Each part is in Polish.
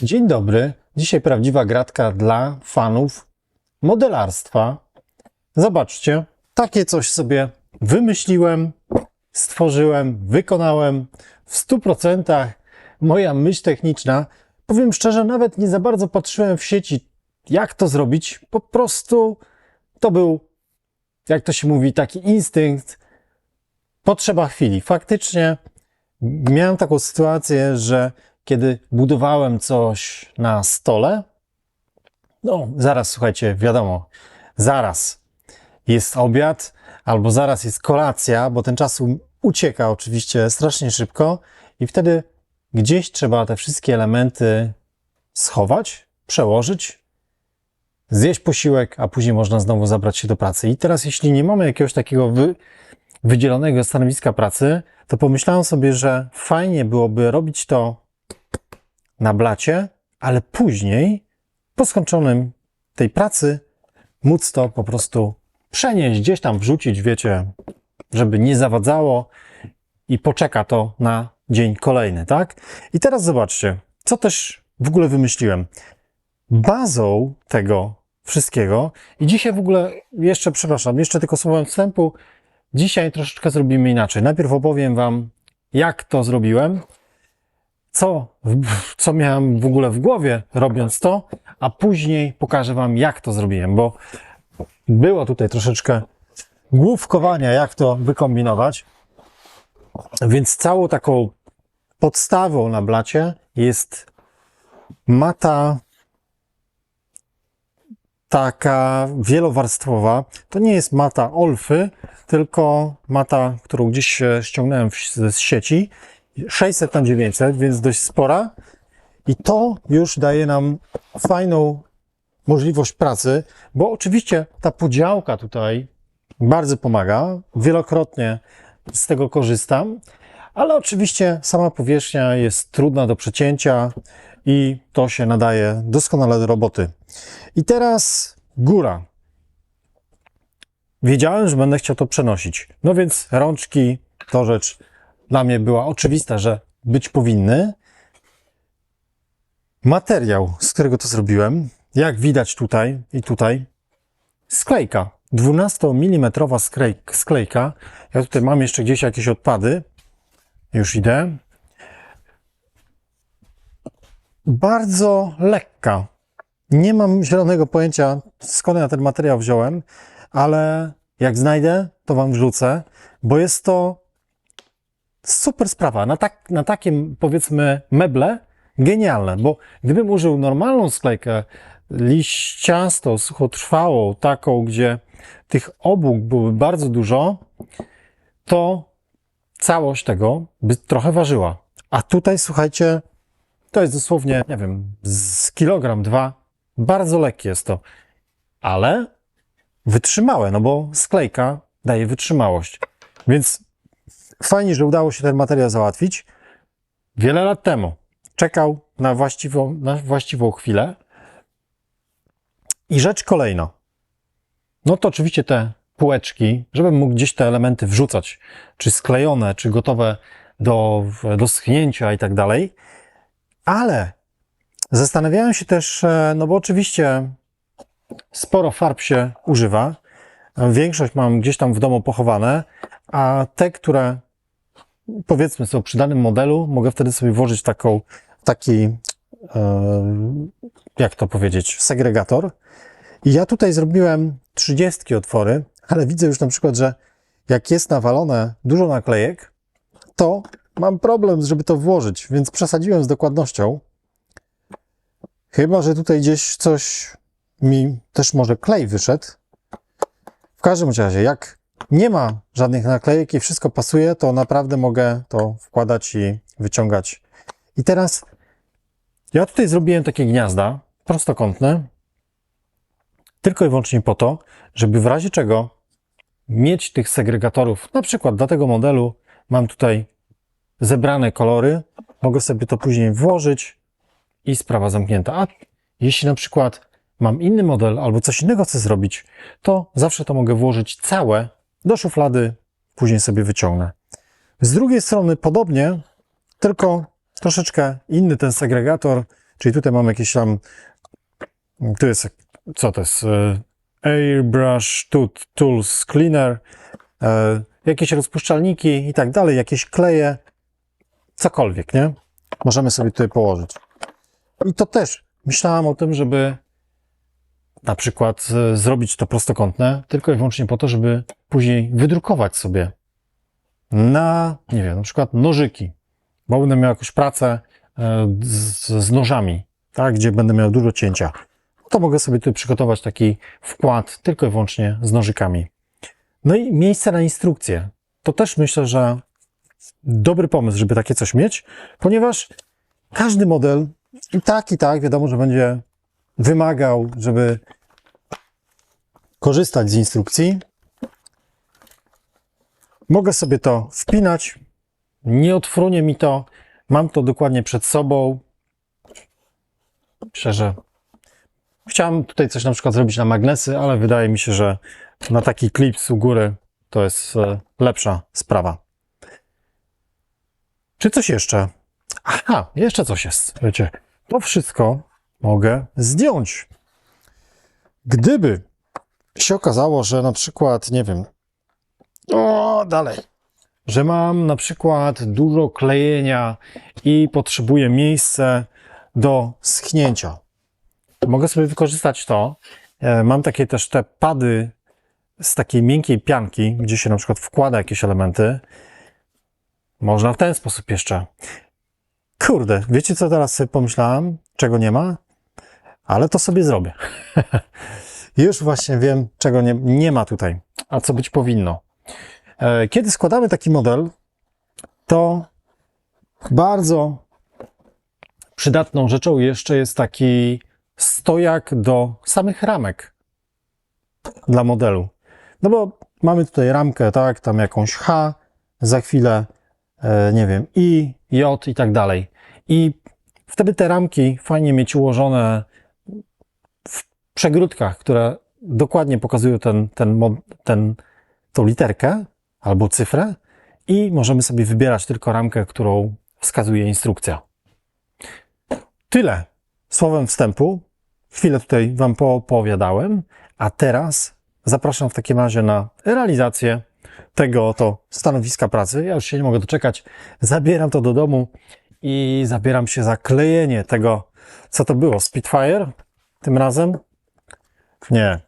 Dzień dobry. Dzisiaj prawdziwa gratka dla fanów modelarstwa. Zobaczcie, takie coś sobie wymyśliłem, stworzyłem, wykonałem w 100%. Moja myśl techniczna. Powiem szczerze, nawet nie za bardzo patrzyłem w sieci, jak to zrobić. Po prostu to był, jak to się mówi, taki instynkt, potrzeba chwili. Faktycznie miałem taką sytuację, że kiedy budowałem coś na stole, no zaraz, słuchajcie, wiadomo, zaraz jest obiad, albo zaraz jest kolacja, bo ten czas ucieka oczywiście strasznie szybko i wtedy gdzieś trzeba te wszystkie elementy schować, przełożyć, zjeść posiłek, a później można znowu zabrać się do pracy. I teraz jeśli nie mamy jakiegoś takiego wydzielonego stanowiska pracy, to pomyślałem sobie, że fajnie byłoby robić to na blacie, ale później, po skończonym tej pracy, móc to po prostu przenieść, gdzieś tam wrzucić, wiecie, żeby nie zawadzało i poczeka to na dzień kolejny, tak? I teraz zobaczcie, co też w ogóle wymyśliłem. Bazą tego wszystkiego i dzisiaj w ogóle jeszcze, przepraszam, jeszcze tylko słowem wstępu, dzisiaj troszeczkę zrobimy inaczej. Najpierw opowiem Wam, jak to zrobiłem, co miałem w ogóle w głowie robiąc to, a później pokażę Wam, jak to zrobiłem, bo było tutaj troszeczkę główkowania, jak to wykombinować. Więc całą taką podstawą na blacie jest mata taka wielowarstwowa. To nie jest mata Olfy, tylko mata, którą gdzieś ściągnąłem z sieci. 600 na 900, więc dość spora. I to już daje nam fajną możliwość pracy, bo oczywiście ta podziałka tutaj bardzo pomaga. Wielokrotnie z tego korzystam, ale oczywiście sama powierzchnia jest trudna do przecięcia i to się nadaje doskonale do roboty. I teraz góra. Wiedziałem, że będę chciał to przenosić. No więc rączki to rzecz dla mnie była oczywista, że być powinny. Materiał, z którego to zrobiłem, jak widać tutaj i tutaj, sklejka. 12 mm sklejka. Ja tutaj mam jeszcze gdzieś jakieś odpady. Już idę. Bardzo lekka. Nie mam zielonego pojęcia, skąd ja ten materiał wziąłem, ale jak znajdę, to Wam wrzucę, bo jest to super sprawa. Na takim, powiedzmy, meble genialne, bo gdybym użył normalną sklejkę liściastą, suchotrwałą, taką, gdzie tych obłóg byłoby bardzo dużo, to całość tego by trochę ważyła. A tutaj, słuchajcie, to jest dosłownie, nie wiem, z kilogram, 2. Bardzo lekkie jest to, ale wytrzymałe, no bo sklejka daje wytrzymałość. Więc fajnie, że udało się ten materiał załatwić. Wiele lat temu czekał na właściwą chwilę. I rzecz kolejna. No to oczywiście te półeczki, żebym mógł gdzieś te elementy wrzucać, czy sklejone, czy gotowe do schnięcia i tak dalej. Ale zastanawiałem się też, no bo oczywiście sporo farb się używa. Większość mam gdzieś tam w domu pochowane, a te, które powiedzmy są przy danym modelu, mogę wtedy sobie włożyć taki, jak to powiedzieć, segregator. I ja tutaj zrobiłem 30 otwory, ale widzę już na przykład, że jak jest nawalone dużo naklejek, to mam problem, żeby to włożyć, więc przesadziłem z dokładnością. Chyba że tutaj gdzieś coś mi też może klej wyszedł. W każdym razie, jak nie ma żadnych naklejek i wszystko pasuje, to naprawdę mogę to wkładać i wyciągać. I teraz ja tutaj zrobiłem takie gniazda prostokątne, tylko i wyłącznie po to, żeby w razie czego mieć tych segregatorów. Na przykład dla tego modelu mam tutaj zebrane kolory, mogę sobie to później włożyć i sprawa zamknięta. A jeśli na przykład mam inny model albo coś innego chcę zrobić, to zawsze to mogę włożyć całe do szuflady, później sobie wyciągnę. Z drugiej strony podobnie, tylko troszeczkę inny ten segregator, Czyli tutaj mam jakieś tam, tu jest, co to jest? Airbrush Tools Cleaner, jakieś rozpuszczalniki i tak dalej, jakieś kleje, cokolwiek, nie? Możemy sobie tutaj położyć. I to też myślałem o tym, żeby na przykład zrobić to prostokątne, tylko i wyłącznie po to, żeby później wydrukować sobie na, nie wiem, na przykład nożyki, bo będę miał jakąś pracę z nożami, tak, gdzie będę miał dużo cięcia. To mogę sobie tutaj przygotować taki wkład tylko i wyłącznie z nożykami. No i miejsce na instrukcję. To też myślę, że dobry pomysł, żeby takie coś mieć, ponieważ każdy model i tak wiadomo, że będzie wymagał, żeby korzystać z instrukcji. Mogę sobie to wpinać, nie odfrunie mi to, mam to dokładnie przed sobą. Szczerze, chciałem tutaj coś na przykład zrobić na magnesy, ale wydaje mi się, że na taki klips u góry to jest lepsza sprawa. Czy coś jeszcze? Aha, jeszcze coś jest. Wiecie, to wszystko mogę zdjąć. Gdyby się okazało, że na przykład, nie wiem, dalej, że mam na przykład dużo klejenia i potrzebuję miejsca do schnięcia. Mogę sobie wykorzystać to. Mam takie też te pady z takiej miękkiej pianki, gdzie się na przykład wkłada jakieś elementy. Można w ten sposób jeszcze. Kurde, wiecie co teraz sobie pomyślałem? Czego nie ma? Ale to sobie zrobię. Już właśnie wiem, czego nie ma tutaj, a co być powinno. Kiedy składamy taki model, to bardzo przydatną rzeczą jeszcze jest taki stojak do samych ramek dla modelu. No bo mamy tutaj ramkę, tak, tam jakąś H, za chwilę, nie wiem, I, J i tak dalej. I wtedy te ramki fajnie mieć ułożone w przegródkach, które dokładnie pokazują tą literkę albo cyfrę i możemy sobie wybierać tylko ramkę, którą wskazuje instrukcja. Tyle słowem wstępu. Chwilę tutaj Wam poopowiadałem, a teraz zapraszam w takim razie na realizację tego oto stanowiska pracy. Ja już się nie mogę doczekać. Zabieram to do domu i zabieram się za klejenie tego, co to było, Spitfire tym razem? Nie.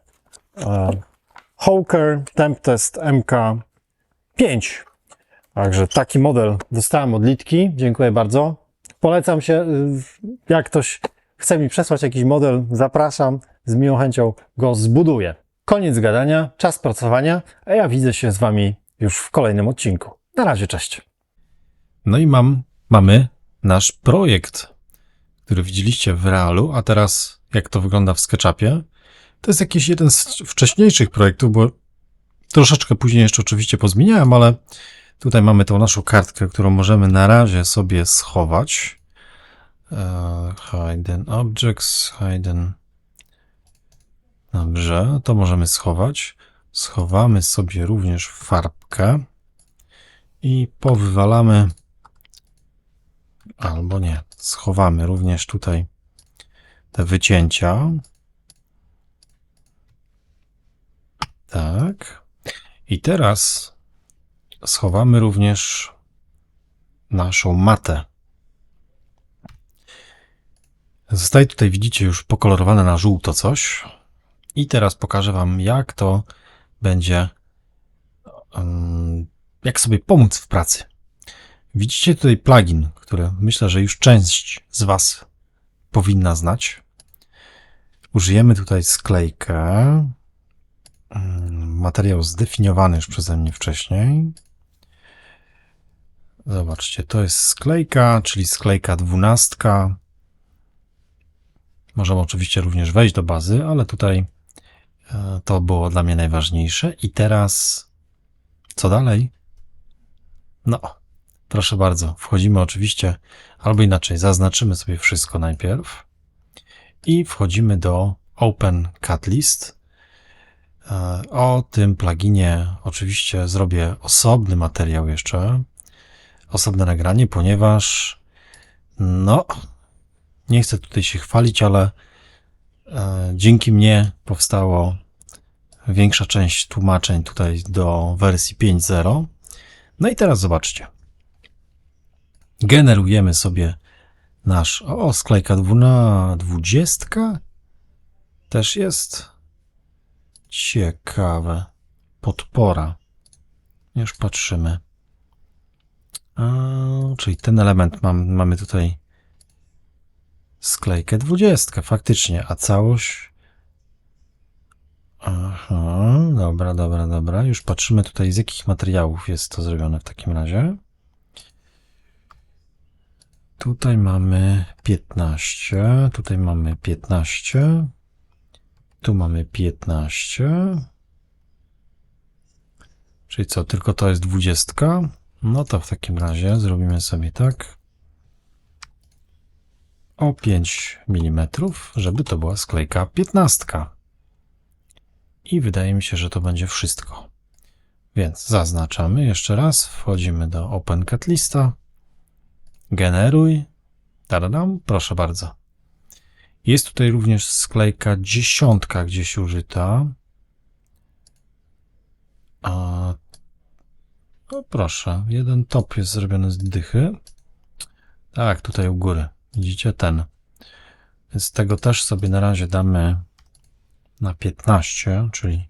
Hawker Tempest MK5. Także taki model dostałem od Litki. Dziękuję bardzo. Polecam się, jak ktoś chce mi przesłać jakiś model, zapraszam, z miłą chęcią go zbuduję. Koniec gadania, czas pracowania, a ja widzę się z Wami już w kolejnym odcinku. Na razie, cześć. No i mamy nasz projekt, który widzieliście w realu, a teraz jak to wygląda w SketchUpie. To jest jakiś jeden z wcześniejszych projektów, bo troszeczkę później jeszcze oczywiście pozmieniałem, ale tutaj mamy tą naszą kartkę, którą możemy na razie sobie schować. Hidden Objects, Hidden. Dobrze, to możemy schować. Schowamy sobie również farbkę i powywalamy, albo nie, schowamy również tutaj te wycięcia. Tak. I teraz schowamy również naszą matę. Zostaje tutaj, widzicie, już pokolorowane na żółto coś. I teraz pokażę Wam, jak to będzie, jak sobie pomóc w pracy. Widzicie tutaj plugin, który myślę, że już część z Was powinna znać. Użyjemy tutaj sklejkę. Materiał zdefiniowany już przeze mnie wcześniej. Zobaczcie, to jest sklejka, czyli sklejka 12. Możemy oczywiście również wejść do bazy, ale tutaj to było dla mnie najważniejsze. I teraz co dalej? No, proszę bardzo, wchodzimy oczywiście, albo inaczej, zaznaczymy sobie wszystko najpierw i wchodzimy do Open Cut List. O tym pluginie oczywiście zrobię osobny materiał jeszcze, osobne nagranie, ponieważ no, Nie chcę tutaj się chwalić, ale dzięki mnie powstało większa część tłumaczeń tutaj do wersji 5.0. No i teraz zobaczcie. Generujemy sobie nasz... O, sklejka 20 też jest ciekawe. Podpora. Już patrzymy. Czyli ten element mamy tutaj sklejkę 20, faktycznie, a całość... Aha, dobra. Już patrzymy tutaj, z jakich materiałów jest to zrobione w takim razie. Tutaj mamy 15, tutaj mamy 15, tu mamy 15. Czyli co, tylko to jest 20? No to w takim razie zrobimy sobie tak. O 5 mm, żeby to była sklejka 15. I wydaje mi się, że to będzie wszystko. Więc zaznaczamy jeszcze raz, wchodzimy do OpenCAD lista, generuj, tadadam, proszę bardzo. Jest tutaj również sklejka 10 gdzieś użyta. No proszę, jeden top jest zrobiony z dychy. Tak, tutaj u góry. Widzicie ten. Więc tego też sobie na razie damy na 15, czyli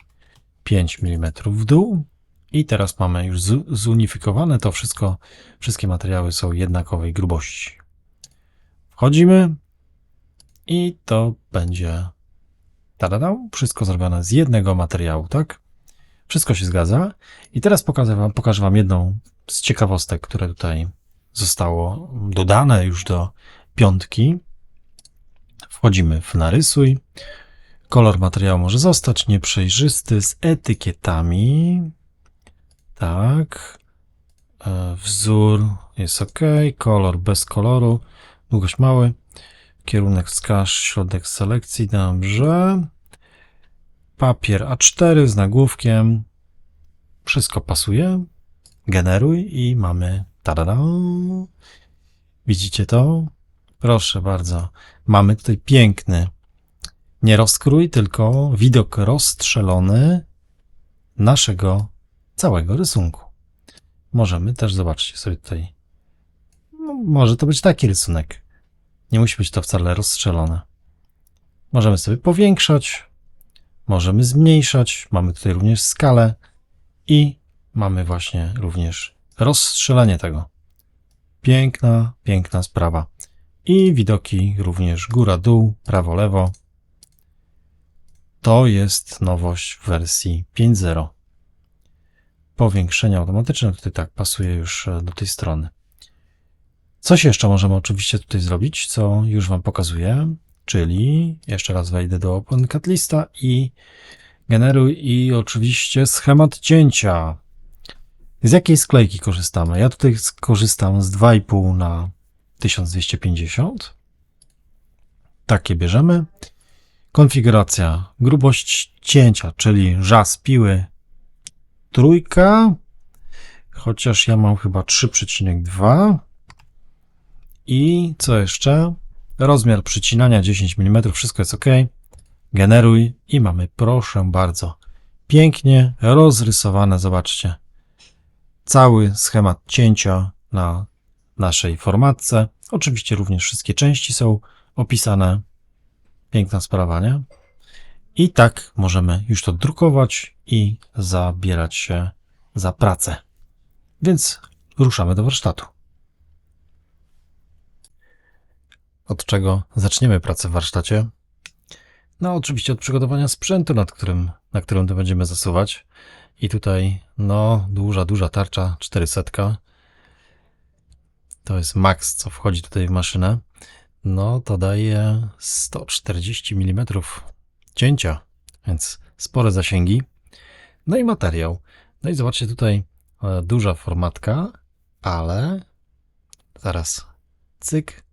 5 mm w dół. I teraz mamy już zunifikowane to wszystko. Wszystkie materiały są jednakowej grubości. Wchodzimy i to będzie wszystko zrobione z jednego materiału, tak? Wszystko się zgadza. I teraz pokażę wam jedną z ciekawostek, które tutaj zostało dodane już do 5. Wchodzimy w narysuj. Kolor materiału może zostać nieprzejrzysty z etykietami. Tak. Wzór jest ok. Kolor bez koloru. Długość mały. Kierunek wskaż, środek selekcji. Dobrze. Papier A4 z nagłówkiem. Wszystko pasuje. Generuj i mamy... Tada! Widzicie to? Proszę bardzo. Mamy tutaj piękny nie rozkrój, tylko widok rozstrzelony naszego całego rysunku. Możemy też, zobaczcie sobie tutaj. No, może to być taki rysunek. Nie musi być to wcale rozstrzelone. Możemy sobie powiększać. Możemy zmniejszać. Mamy tutaj również skalę. I mamy właśnie również rozstrzelenie tego. Piękna, piękna sprawa. I widoki również góra, dół, prawo, lewo. To jest nowość w wersji 5.0. Powiększenie automatyczne, tutaj tak pasuje już do tej strony. Coś jeszcze możemy oczywiście tutaj zrobić, co już wam pokazuję, czyli jeszcze raz wejdę do OpenCAD lista i generuj i oczywiście schemat cięcia. Z jakiej sklejki korzystamy? Ja tutaj korzystam z 2,5 na 1250. Takie bierzemy. Konfiguracja, grubość cięcia, czyli żas piły 3, chociaż ja mam chyba 3,2. I co jeszcze? Rozmiar przycinania 10 mm, wszystko jest ok. Generuj i mamy, proszę bardzo, pięknie rozrysowane, zobaczcie, cały schemat cięcia na naszej formatce. Oczywiście również wszystkie części są opisane. Piękna sprawa, nie? I tak możemy już to drukować i zabierać się za pracę. Więc ruszamy do warsztatu. Od czego zaczniemy pracę w warsztacie? No oczywiście od przygotowania sprzętu, na którym to będziemy zasuwać. I tutaj, no, duża tarcza 400. To jest maks, co wchodzi tutaj w maszynę. No to daje 140 mm cięcia, więc spore zasięgi. No i materiał. No i zobaczcie tutaj duża formatka, ale zaraz cyk,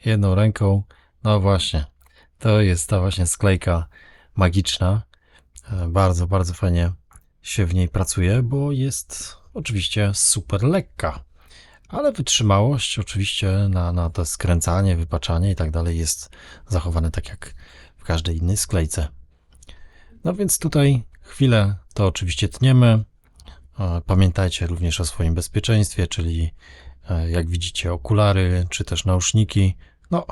jedną ręką, no właśnie, to jest ta właśnie sklejka magiczna. Bardzo, bardzo fajnie się w niej pracuje, bo jest oczywiście super lekka. Ale wytrzymałość oczywiście na to skręcanie, wypaczanie i tak dalej jest zachowane tak jak w każdej innej sklejce. No więc tutaj chwilę to oczywiście tniemy. Pamiętajcie również o swoim bezpieczeństwie, czyli jak widzicie okulary czy też nauszniki. No,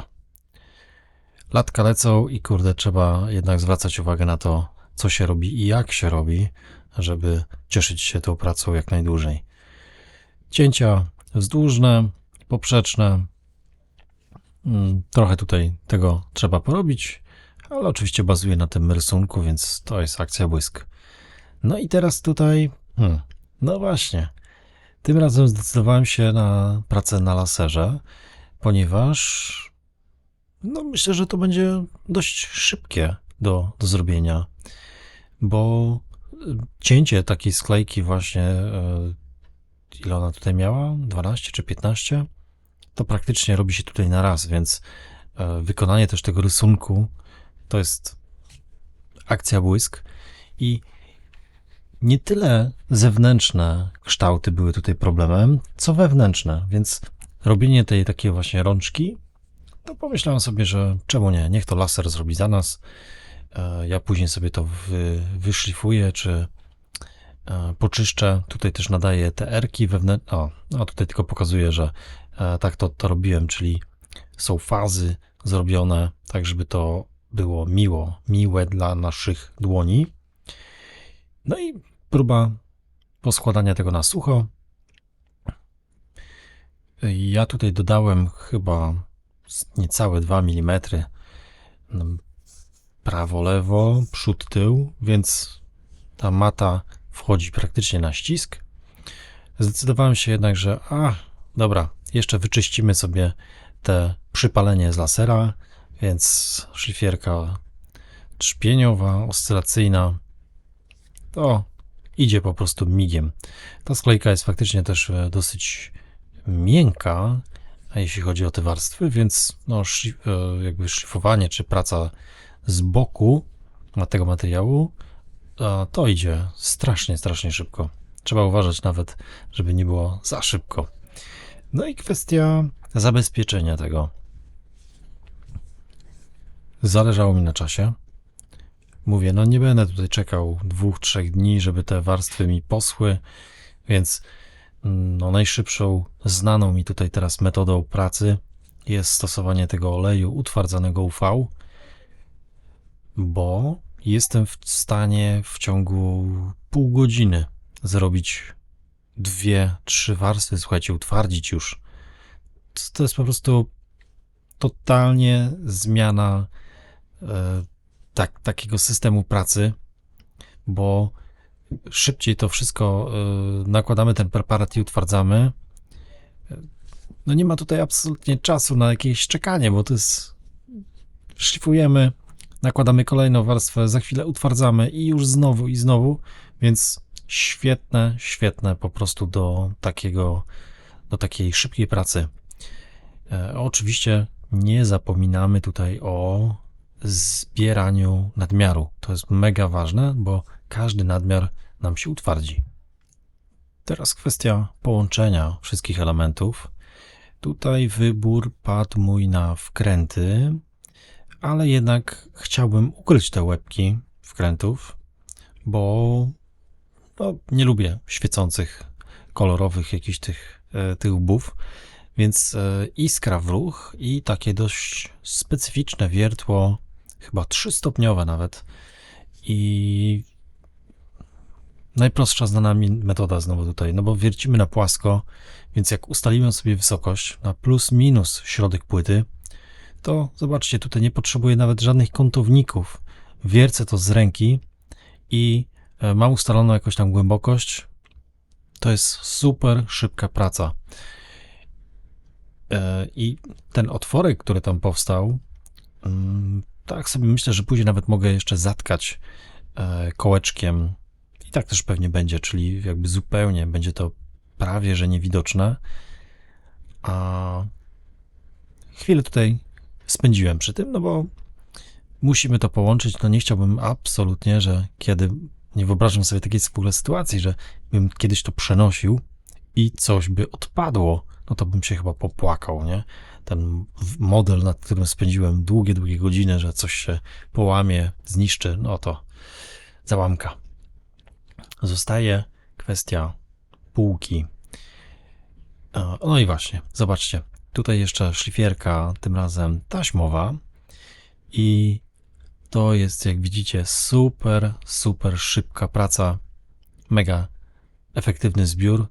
latka lecą i kurde, trzeba jednak zwracać uwagę na to, co się robi i jak się robi, żeby cieszyć się tą pracą jak najdłużej. Cięcia wzdłużne, poprzeczne. Trochę tutaj tego trzeba porobić, ale oczywiście bazuje na tym rysunku, więc to jest akcja błysk. No i teraz tutaj, no właśnie, tym razem zdecydowałem się na pracę na laserze, ponieważ no myślę, że to będzie dość szybkie do zrobienia, bo cięcie takiej sklejki właśnie, ile ona tutaj miała? 12 czy 15? To praktycznie robi się tutaj na raz, więc wykonanie też tego rysunku to jest akcja błysk i nie tyle zewnętrzne kształty były tutaj problemem, co wewnętrzne, więc robienie tej takiej właśnie rączki, to pomyślałem sobie, że czemu nie, niech to laser zrobi za nas, ja później sobie to wyszlifuję, czy poczyszczę. Tutaj też nadaję te erki wewnętrzne, tutaj tylko pokazuję, że tak to robiłem, czyli są fazy zrobione tak, żeby to było miłe dla naszych dłoni. No i próba poskładania tego na sucho. Ja tutaj dodałem chyba niecałe 2 mm prawo-lewo, przód-tył, więc ta mata wchodzi praktycznie na ścisk. Zdecydowałem się jednak, że dobra, jeszcze wyczyścimy sobie te przypalenie z lasera, więc szlifierka trzpieniowa, oscylacyjna, to idzie po prostu migiem. Ta sklejka jest faktycznie też dosyć miękka, jeśli chodzi o te warstwy, więc no, jakby szlifowanie czy praca z boku tego materiału to idzie strasznie szybko. Trzeba uważać nawet, żeby nie było za szybko. No i kwestia zabezpieczenia tego. Zależało mi na czasie. Mówię, no nie będę tutaj czekał 2-3 dni, żeby te warstwy mi poschły, więc no najszybszą znaną mi tutaj teraz metodą pracy jest stosowanie tego oleju utwardzanego UV, bo jestem w stanie w ciągu pół godziny zrobić 2-3 warstwy, słuchajcie, utwardzić już. To jest po prostu totalnie zmiana takiego systemu pracy, bo szybciej to wszystko nakładamy ten preparat i utwardzamy. No nie ma tutaj absolutnie czasu na jakieś czekanie, bo to jest szlifujemy, nakładamy kolejną warstwę, za chwilę utwardzamy i już znowu i znowu, więc świetne po prostu do takiej szybkiej pracy. Oczywiście nie zapominamy tutaj o zbieraniu nadmiaru. To jest mega ważne, bo każdy nadmiar nam się utwardzi. Teraz kwestia połączenia wszystkich elementów. Tutaj wybór padł mój na wkręty, ale jednak chciałbym ukryć te łebki wkrętów, bo no, nie lubię świecących, kolorowych jakichś tych łbów, więc iskra w ruch i takie dość specyficzne wiertło, chyba 3-stopniowe nawet, i najprostsza znana mi metoda znowu tutaj, no bo wiercimy na płasko, więc jak ustalimy sobie wysokość na plus minus środek płyty, to zobaczcie, tutaj nie potrzebuję nawet żadnych kątowników. Wiercę to z ręki i mam ustaloną jakąś tam głębokość. To jest super szybka praca. I ten otworek, który tam powstał, tak sobie myślę, że później nawet mogę jeszcze zatkać kołeczkiem. I tak też pewnie będzie, czyli jakby zupełnie będzie to prawie że niewidoczne. A chwilę tutaj spędziłem przy tym, no bo musimy to połączyć. No nie chciałbym absolutnie, że nie wyobrażam sobie takiej w ogóle sytuacji, że bym kiedyś to przenosił i coś by odpadło no to bym się chyba popłakał, nie? Ten model, nad którym spędziłem długie, długie godziny, że coś się połamie, zniszczy, no to załamka. Zostaje kwestia półki. No i właśnie, zobaczcie, tutaj jeszcze szlifierka, tym razem taśmowa i to jest, jak widzicie, super, super szybka praca, mega efektywny zbiór.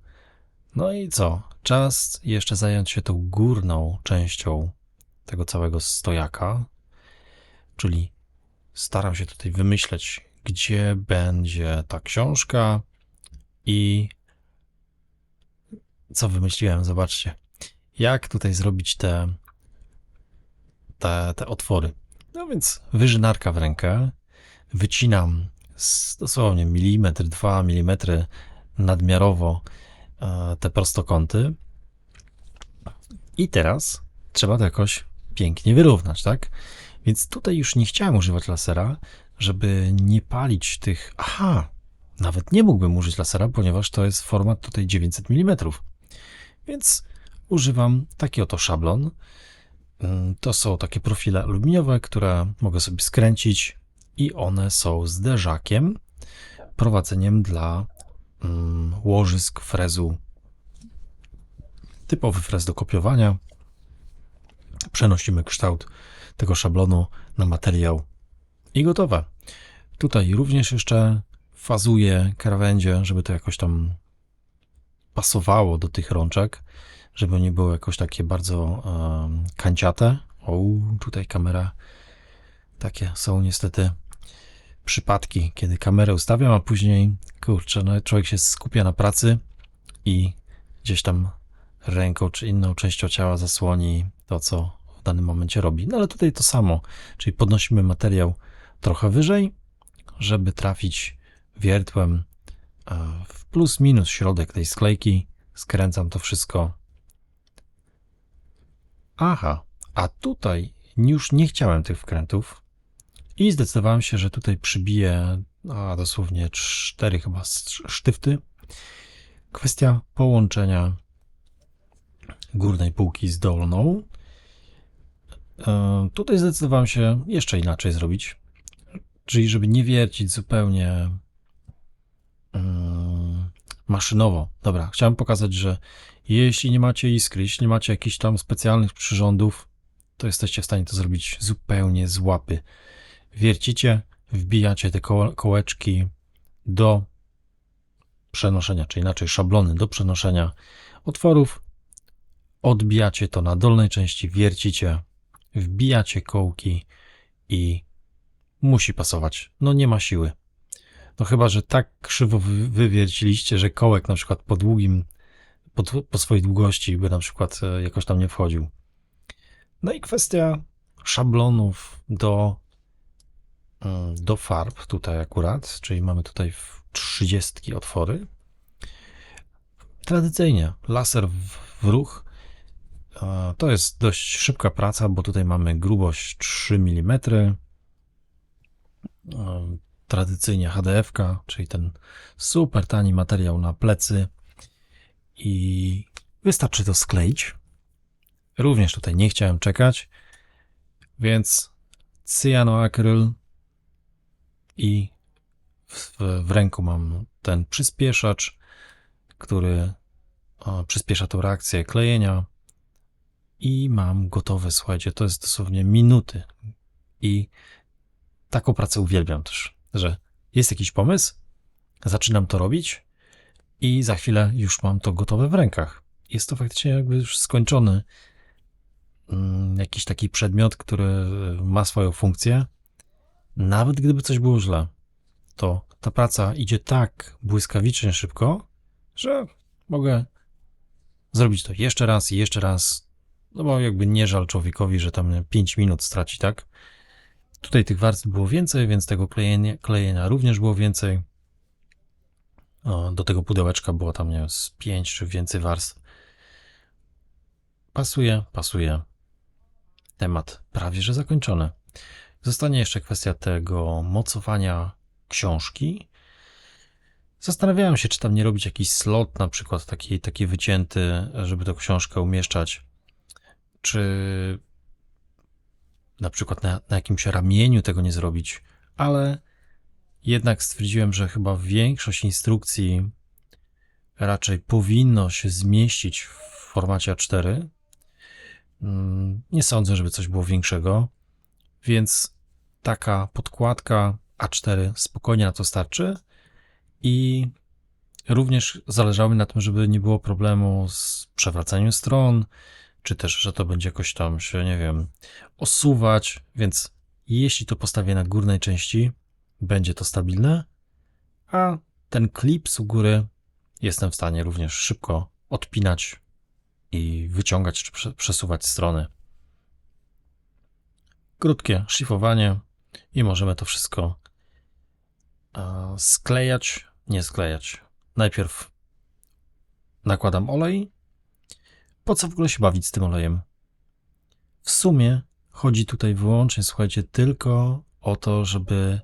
No i co? Czas jeszcze zająć się tą górną częścią tego całego stojaka, czyli staram się tutaj wymyśleć, gdzie będzie ta książka i co wymyśliłem, zobaczcie, jak tutaj zrobić te otwory. No więc wyżynarka w rękę, wycinam dosłownie milimetr, 2 milimetry nadmiarowo te prostokąty i teraz trzeba to jakoś pięknie wyrównać, tak? Więc tutaj już nie chciałem używać lasera, żeby nie palić tych... Aha, nawet nie mógłbym użyć lasera, ponieważ to jest format tutaj 900 mm. Więc używam taki oto szablon. To są takie profile aluminiowe, które mogę sobie skręcić i one są zderzakiem, prowadzeniem dla łożysk frezu. Typowy frez do kopiowania. Przenosimy kształt tego szablonu na materiał i gotowe. Tutaj również jeszcze fazuję krawędzie, żeby to jakoś tam pasowało do tych rączek, żeby nie było jakoś takie bardzo kanciate. O, tutaj kamera. Takie są niestety przypadki, kiedy kamerę ustawiam, a później, kurczę, no człowiek się skupia na pracy i gdzieś tam ręką czy inną częścią ciała zasłoni to, co w danym momencie robi. No ale tutaj to samo, czyli podnosimy materiał trochę wyżej, żeby trafić wiertłem w plus minus środek tej sklejki. Skręcam to wszystko. Aha, a tutaj już nie chciałem tych wkrętów i zdecydowałem się, że tutaj przybiję dosłownie 4 chyba sztywty. Kwestia połączenia górnej półki z dolną. Tutaj zdecydowałem się jeszcze inaczej zrobić, czyli żeby nie wiercić zupełnie maszynowo. Dobra, chciałem pokazać, że jeśli nie macie iskry, jeśli nie macie jakichś tam specjalnych przyrządów, to jesteście w stanie to zrobić zupełnie z łapy. Wiercicie, wbijacie te kołeczki do przenoszenia, czy inaczej szablony do przenoszenia otworów, odbijacie to na dolnej części, wiercicie, wbijacie kołki i musi pasować. No nie ma siły. No chyba, że tak krzywo wywierciliście, że kołek na przykład po swojej długości by na przykład jakoś tam nie wchodził. No i kwestia szablonów do farb tutaj akurat, czyli mamy tutaj 30 otwory. Tradycyjnie laser w ruch. To jest dość szybka praca, bo tutaj mamy grubość 3 mm. Tradycyjnie HDF-ka, czyli ten super tani materiał na plecy i wystarczy to skleić. Również tutaj nie chciałem czekać, więc cyjanoakryl i w ręku mam ten przyspieszacz, który przyspiesza tą reakcję klejenia i mam gotowe, słuchajcie, to jest dosłownie minuty i taką pracę uwielbiam też, że jest jakiś pomysł, zaczynam to robić i za chwilę już mam to gotowe w rękach. Jest to faktycznie jakby już skończony jakiś taki przedmiot, który ma swoją funkcję. Nawet gdyby coś było źle, to ta praca idzie tak błyskawicznie szybko, że mogę zrobić to jeszcze raz i jeszcze raz, no bo jakby nie żal człowiekowi, że tam 5 minut straci, tak? Tutaj tych warstw było więcej, więc tego klejenia również było więcej. Do tego pudełeczka było tam, nie wiem, z 5 czy więcej warstw. Pasuje. Temat prawie że zakończony. Zostanie jeszcze kwestia tego mocowania książki. Zastanawiałem się, czy tam nie robić jakiś slot, na przykład taki wycięty, żeby tą książkę umieszczać, czy na przykład na jakimś ramieniu tego nie zrobić, ale jednak stwierdziłem, że chyba większość instrukcji raczej powinno się zmieścić w formacie A4. Nie sądzę, żeby coś było większego, więc taka podkładka A4 spokojnie na to starczy i również zależało mi na tym, żeby nie było problemu z przewracaniem stron, czy też, że to będzie jakoś tam się, nie wiem, osuwać, więc jeśli to postawię na górnej części, będzie to stabilne, a ten klips u góry jestem w stanie również szybko odpinać i wyciągać czy przesuwać strony. Krótkie szlifowanie i możemy to wszystko sklejać, nie sklejać. Najpierw nakładam olej. Po co w ogóle się bawić z tym olejem? W sumie chodzi tutaj wyłącznie, słuchajcie, tylko o to, żeby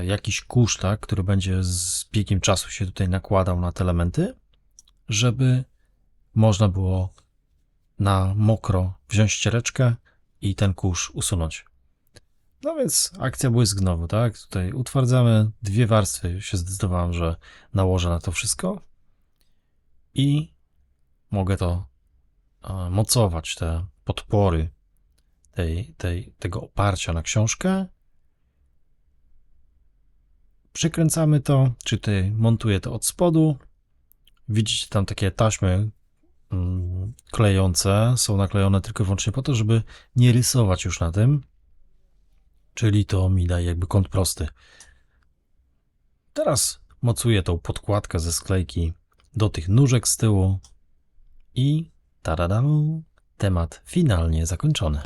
jakiś kurz, tak, który będzie z biegiem czasu się tutaj nakładał na te elementy, żeby można było na mokro wziąć ściereczkę i ten kurz usunąć. No więc akcja błysk znowu, tak? Tutaj utwardzamy 2 warstwy. Się zdecydowałem, że nałożę na to wszystko i mogę to mocować, te podpory tego oparcia na książkę. Przykręcamy to, czy tutaj montuję to od spodu. Widzicie tam takie taśmy klejące, są naklejone tylko i wyłącznie po to, żeby nie rysować już na tym, czyli to mi daje jakby kąt prosty. Teraz mocuję tą podkładkę ze sklejki do tych nóżek z tyłu i temat finalnie zakończony.